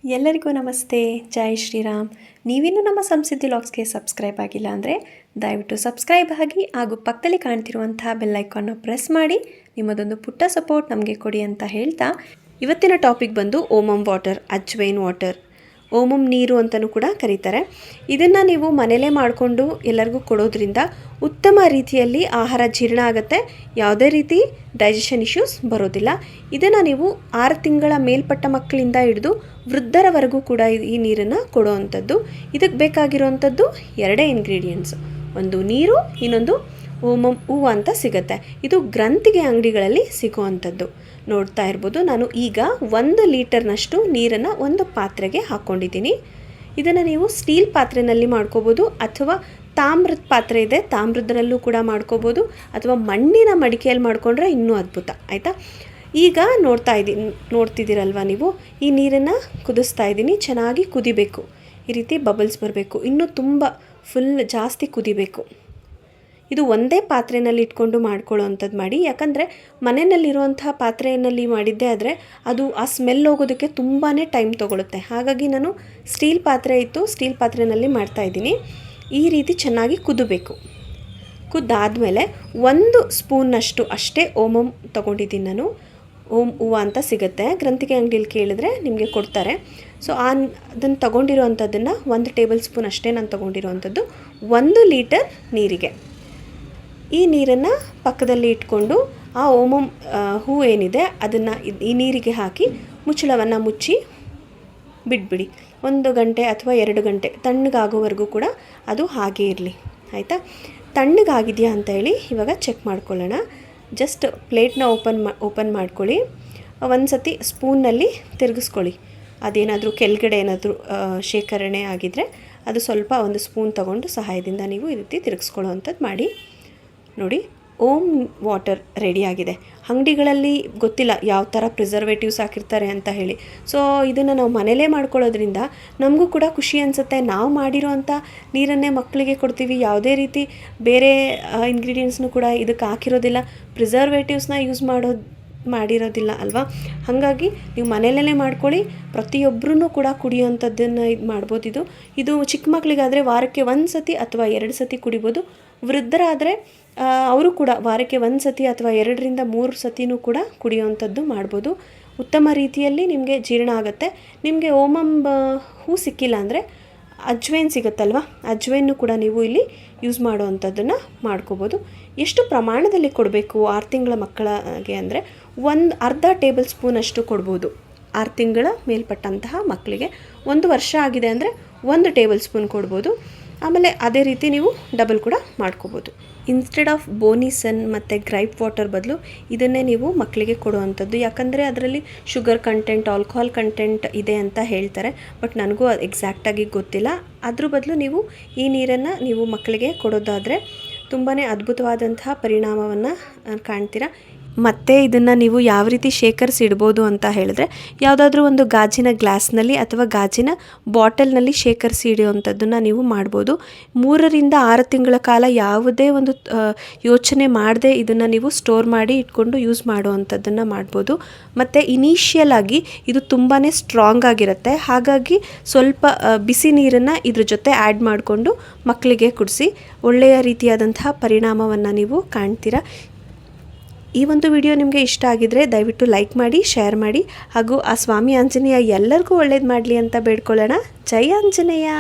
ಎಲ್ಲರಿಗೂ ನಮಸ್ತೆ, ಜೈ ಶ್ರೀರಾಮ್. ನೀವಿನ್ನೂ ನಮ್ಮ ಸಂಸ್ಕೃತಿ ವ್ಲಾಗ್ಸ್ಗೆ ಸಬ್ಸ್ಕ್ರೈಬ್ ಆಗಿಲ್ಲ ಅಂದರೆ ದಯವಿಟ್ಟು ಸಬ್ಸ್ಕ್ರೈಬ್ ಆಗಿ ಹಾಗೂ ಪಕ್ಕದಲ್ಲಿ ಕಾಣ್ತಿರುವಂತಹ ಬೆಲ್ ಐಕಾನ್ನ ಪ್ರೆಸ್ ಮಾಡಿ ನಿಮ್ಮದೊಂದು ಪುಟ್ಟ ಸಪೋರ್ಟ್ ನಮಗೆ ಕೊಡಿ ಅಂತ ಹೇಳ್ತಾ, ಇವತ್ತಿನ ಟಾಪಿಕ್ ಬಂದು ಓಮಮ್ ವಾಟರ್, ಅಜ್ವೈನ್ ವಾಟರ್, ಓಮಮ್ ನೀರು ಅಂತಲೂ ಕೂಡ ಕರೀತಾರೆ. ಇದನ್ನು ನೀವು ಮನೇಲೇ ಮಾಡಿಕೊಂಡು ಎಲ್ಲರಿಗೂ ಕೊಡೋದ್ರಿಂದ ಉತ್ತಮ ರೀತಿಯಲ್ಲಿ ಆಹಾರ ಜೀರ್ಣ ಆಗುತ್ತೆ, ಯಾವುದೇ ರೀತಿ ಡೈಜೆಷನ್ ಇಶ್ಯೂಸ್ ಬರೋದಿಲ್ಲ. ಇದನ್ನು ನೀವು 6 ತಿಂಗಳ ಮೇಲ್ಪಟ್ಟ ಮಕ್ಕಳಿಂದ ಹಿಡಿದು ವೃದ್ಧರವರೆಗೂ ಕೂಡ ಈ ನೀರನ್ನು ಕೊಡುವಂಥದ್ದು. ಇದಕ್ಕೆ ಬೇಕಾಗಿರುವಂಥದ್ದು 2 ಇಂಗ್ರೀಡಿಯೆಂಟ್ಸು, ಒಂದು ನೀರು, ಇನ್ನೊಂದು ಓಮಮ್ ಹೂವು ಅಂತ ಸಿಗುತ್ತೆ. ಇದು ಗ್ರಂಥಿಗೆ ಅಂಗಡಿಗಳಲ್ಲಿ ಸಿಗುವಂಥದ್ದು. ನೋಡ್ತಾ ಇರ್ಬೋದು, ನಾನು ಈಗ 1 ಲೀಟರ್ನಷ್ಟು ನೀರನ್ನು ಒಂದು ಪಾತ್ರೆಗೆ ಹಾಕ್ಕೊಂಡಿದ್ದೀನಿ. ಇದನ್ನು ನೀವು ಸ್ಟೀಲ್ ಪಾತ್ರೆಯಲ್ಲಿ ಮಾಡ್ಕೋಬೋದು, ಅಥವಾ ತಾಮ್ರದ ಪಾತ್ರೆ ಇದೆ ತಾಮ್ರದ್ರಲ್ಲೂ ಕೂಡ ಮಾಡ್ಕೋಬೋದು, ಅಥವಾ ಮಣ್ಣಿನ ಮಡಿಕೆಯಲ್ಲಿ ಮಾಡಿಕೊಂಡ್ರೆ ಇನ್ನೂ ಅದ್ಭುತ. ಆಯಿತಾ, ಈಗ ನೋಡ್ತಿದ್ದೀರಲ್ವ ನೀವು, ಈ ನೀರನ್ನು ಕುದಿಸ್ತಾ ಇದ್ದೀನಿ. ಚೆನ್ನಾಗಿ ಕುದಿಬೇಕು, ಈ ರೀತಿ ಬಬಲ್ಸ್ ಬರಬೇಕು, ಇನ್ನೂ ತುಂಬ ಫುಲ್ ಜಾಸ್ತಿ ಕುದಿಬೇಕು. ಇದು ಒಂದೇ ಪಾತ್ರೆಯಲ್ಲಿ ಇಟ್ಕೊಂಡು ಮಾಡ್ಕೊಳ್ಳೋ ಅಂಥದ್ದು ಮಾಡಿ, ಯಾಕಂದರೆ ಮನೆಯಲ್ಲಿರುವಂತಹ ಪಾತ್ರೆಯಲ್ಲಿ ಮಾಡಿದ್ದೆ ಆದರೆ ಅದು ಆ ಸ್ಮೆಲ್ ಹೋಗೋದಕ್ಕೆ ತುಂಬಾ ಟೈಮ್ ತೊಗೊಳುತ್ತೆ. ಹಾಗಾಗಿ ನಾನು ಸ್ಟೀಲ್ ಪಾತ್ರೆ ಇತ್ತು, ಸ್ಟೀಲ್ ಪಾತ್ರೆಯಲ್ಲಿ ಮಾಡ್ತಾಯಿದ್ದೀನಿ. ಈ ರೀತಿ ಚೆನ್ನಾಗಿ ಕುದಬೇಕು. ಕುದ್ದಾದಮೇಲೆ 1 ಸ್ಪೂನ್ನಷ್ಟು ಅಷ್ಟೇ ಓಮಮ್ ತೊಗೊಂಡಿದ್ದೀನಿ ನಾನು. ಓಮ್ ಹೂವು ಅಂತ ಸಿಗುತ್ತೆ, ಗ್ರಂಥಿಗೆ ಅಂಗಡಿಯಲ್ಲಿ ಕೇಳಿದ್ರೆ ನಿಮಗೆ ಕೊಡ್ತಾರೆ. ಸೊ ಅದನ್ನು ತೊಗೊಂಡಿರೋವಂಥದ್ದನ್ನು 1 ಟೇಬಲ್ ಸ್ಪೂನ್ ಅಷ್ಟೇ ನಾನು ತೊಗೊಂಡಿರೋವಂಥದ್ದು 1 ಲೀಟರ್ ನೀರಿಗೆ. ಈ ನೀರನ್ನು ಪಕ್ಕದಲ್ಲಿ ಇಟ್ಕೊಂಡು ಆ ಓಮಮ್ ಹೂವು ಏನಿದೆ ಅದನ್ನು ಈ ನೀರಿಗೆ ಹಾಕಿ ಮುಚ್ಚಳವನ್ನು ಮುಚ್ಚಿ ಬಿಟ್ಬಿಡಿ. 1 ಗಂಟೆ ಅಥವಾ 2 ಗಂಟೆ ತಣ್ಣಗಾಗೋವರೆಗೂ ಕೂಡ ಅದು ಹಾಗೇ ಇರಲಿ. ಆಯಿತಾ, ತಣ್ಣಗಾಗಿದೆಯಾ ಅಂತ ಹೇಳಿ ಇವಾಗ ಚೆಕ್ ಮಾಡ್ಕೊಳ್ಳೋಣ. ಜಸ್ಟ್ ಪ್ಲೇಟ್ನ ಓಪನ್ ಮಾಡ್ಕೊಳ್ಳಿ. ಒಂದು ಸತಿ ಸ್ಪೂನ್ನಲ್ಲಿ ತಿರುಗಿಸ್ಕೊಳ್ಳಿ. ಅದೇನಾದರೂ ಕೆಳಗಡೆ ಏನಾದರೂ ಶೇಖರಣೆ ಆಗಿದ್ದರೆ ಅದು ಸ್ವಲ್ಪ 1 ಸ್ಪೂನ್ ತೊಗೊಂಡು ಸಹಾಯದಿಂದ ನೀವು ಈ ರೀತಿ ತಿರುಗಿಸ್ಕೊಳ್ಳೋ ಅಂಥದ್ದು ಮಾಡಿ. ನೋಡಿ, ಓಮ್ ವಾಟರ್ ರೆಡಿಯಾಗಿದೆ. ಅಂಗಡಿಗಳಲ್ಲಿ ಗೊತ್ತಿಲ್ಲ ಯಾವ ಥರ ಪ್ರಿಸರ್ವೇಟಿವ್ಸ್ ಹಾಕಿರ್ತಾರೆ ಅಂತ ಹೇಳಿ. ಸೊ ಇದನ್ನು ನಾವು ಮನೇಲೇ ಮಾಡ್ಕೊಳ್ಳೋದ್ರಿಂದ ನಮಗೂ ಕೂಡ ಖುಷಿ ಅನಿಸುತ್ತೆ. ನಾವು ಮಾಡಿರೋ ಅಂಥ ನೀರನ್ನೇ ಮಕ್ಕಳಿಗೆ ಕೊಡ್ತೀವಿ, ಯಾವುದೇ ರೀತಿ ಬೇರೆ ಇಂಗ್ರೀಡಿಯೆಂಟ್ಸ್ನೂ ಕೂಡ ಇದಕ್ಕೆ ಹಾಕಿರೋದಿಲ್ಲ, ಪ್ರಿಸರ್ವೇಟಿವ್ಸ್ನ ಯೂಸ್ ಮಾಡಿರೋದಿಲ್ಲ ಅಲ್ವಾ. ಹಾಗಾಗಿ ನೀವು ಮನೆಯಲ್ಲೇ ಮಾಡ್ಕೊಳ್ಳಿ. ಪ್ರತಿಯೊಬ್ಬರೂ ಕೂಡ ಕುಡಿಯೋವಂಥದ್ದನ್ನು ಇದು ಮಾಡ್ಬೋದು. ಇದು ಚಿಕ್ಕ ಮಕ್ಕಳಿಗಾದರೆ ವಾರಕ್ಕೆ 1 ಸತಿ ಅಥವಾ 2 ಸತಿ ಕುಡಿಬೋದು. ವೃದ್ಧರಾದರೆ ಅವರು ಕೂಡ ವಾರಕ್ಕೆ 1 ಸತಿ ಅಥವಾ 2 ರಿಂದ 3 ಸತಿನೂ ಕೂಡ ಕುಡಿಯೋವಂಥದ್ದು ಮಾಡ್ಬೋದು. ಉತ್ತಮ ರೀತಿಯಲ್ಲಿ ನಿಮಗೆ ಜೀರ್ಣ ಆಗುತ್ತೆ. ನಿಮಗೆ ಓಮಮ್ ಹೂ ಸಿಕ್ಕಿಲ್ಲ ಅಂದರೆ ಅಜ್ವೈನ್ ಸಿಗುತ್ತಲ್ವ, ಅಜ್ವೈನ್ನು ಕೂಡ ನೀವು ಇಲ್ಲಿ ಯೂಸ್ ಮಾಡೋವಂಥದ್ದನ್ನು ಮಾಡ್ಕೋಬೋದು. ಎಷ್ಟು ಪ್ರಮಾಣದಲ್ಲಿ ಕೊಡಬೇಕು 6 ತಿಂಗಳ ಮಕ್ಕಳಿಗೆ ಅಂದರೆ ಅರ್ಧ ಟೇಬಲ್ ಸ್ಪೂನಷ್ಟು ಕೊಡ್ಬೋದು. 6 ತಿಂಗಳ ಮೇಲ್ಪಟ್ಟಂತಹ ಮಕ್ಕಳಿಗೆ. 1 ವರ್ಷ ಆಗಿದೆ ಅಂದರೆ 1 ಟೇಬಲ್ ಸ್ಪೂನ್ ಕೊಡ್ಬೋದು. ಆಮೇಲೆ ಅದೇ ರೀತಿ ನೀವು ಡಬಲ್ ಕೂಡ ಮಾಡ್ಕೋಬೋದು. ಇನ್ಸ್ಟೆಡ್ ಆಫ್ ಬೋನಿಸನ್ ಮತ್ತು ಗ್ರೈಪ್ ವಾಟರ್ ಬದಲು ಇದನ್ನೇ ನೀವು ಮಕ್ಕಳಿಗೆ ಕೊಡುವಂಥದ್ದು. ಯಾಕಂದರೆ ಅದರಲ್ಲಿ ಶುಗರ್ ಕಂಟೆಂಟ್, ಆಲ್ಕೋಹಾಲ್ ಕಂಟೆಂಟ್ ಇದೆ ಅಂತ ಹೇಳ್ತಾರೆ. ಬಟ್ ನನಗೂ ಎಕ್ಸಾಕ್ಟಾಗಿ ಗೊತ್ತಿಲ್ಲ. ಅದ್ರ ಬದಲು ನೀವು ಈ ನೀರನ್ನು ನೀವು ಮಕ್ಕಳಿಗೆ ಕೊಡೋದಾದರೆ ತುಂಬಾ ಅದ್ಭುತವಾದಂತಹ ಪರಿಣಾಮವನ್ನು ಕಾಣ್ತೀರಾ. ಮತ್ತು ಇದನ್ನು ನೀವು ಯಾವ ರೀತಿ ಶೇಖರಿಸಿಡ್ಬೋದು ಅಂತ ಹೇಳಿದ್ರೆ, ಯಾವುದಾದ್ರೂ ಒಂದು ಗಾಜಿನ ಗ್ಲಾಸ್ನಲ್ಲಿ ಅಥವಾ ಗಾಜಿನ ಬಾಟಲ್ನಲ್ಲಿ ಶೇಖರಿಸಿ ಇಡುವಂಥದ್ದನ್ನು ನೀವು ಮಾಡ್ಬೋದು. 3 ರಿಂದ 6 ತಿಂಗಳ ಕಾಲ ಯಾವುದೇ ಒಂದು ಯೋಚನೆ ಮಾಡದೆ ಇದನ್ನು ನೀವು ಸ್ಟೋರ್ ಮಾಡಿ ಇಟ್ಕೊಂಡು ಯೂಸ್ ಮಾಡುವಂಥದ್ದನ್ನು ಮಾಡ್ಬೋದು. ಮತ್ತು ಇನಿಷಿಯಲ್ ಆಗಿ ಇದು ತುಂಬಾ ಸ್ಟ್ರಾಂಗ್ ಆಗಿರುತ್ತೆ. ಹಾಗಾಗಿ ಸ್ವಲ್ಪ ಬಿಸಿ ನೀರನ್ನು ಇದ್ರ ಜೊತೆ ಆ್ಯಡ್ ಮಾಡಿಕೊಂಡು ಮಕ್ಕಳಿಗೆ ಕುಡಿಸಿ ಒಳ್ಳೆಯ ರೀತಿಯಾದಂತಹ ಪರಿಣಾಮವನ್ನು ನೀವು ಕಾಣ್ತೀರಾ. ಈ ಒಂದು ವಿಡಿಯೋ ನಿಮಗೆ ಇಷ್ಟ ಆಗಿದರೆ ದಯವಿಟ್ಟು ಲೈಕ್ ಮಾಡಿ, ಶೇರ್ ಮಾಡಿ, ಹಾಗೂ ಆ ಸ್ವಾಮಿ ಆಂಜನೇಯ ಎಲ್ಲರಿಗೂ ಒಳ್ಳೇದು ಮಾಡಲಿ ಅಂತ ಬೇಡ್ಕೊಳ್ಳೋಣ. ಜೈ ಆಂಜನೇಯ.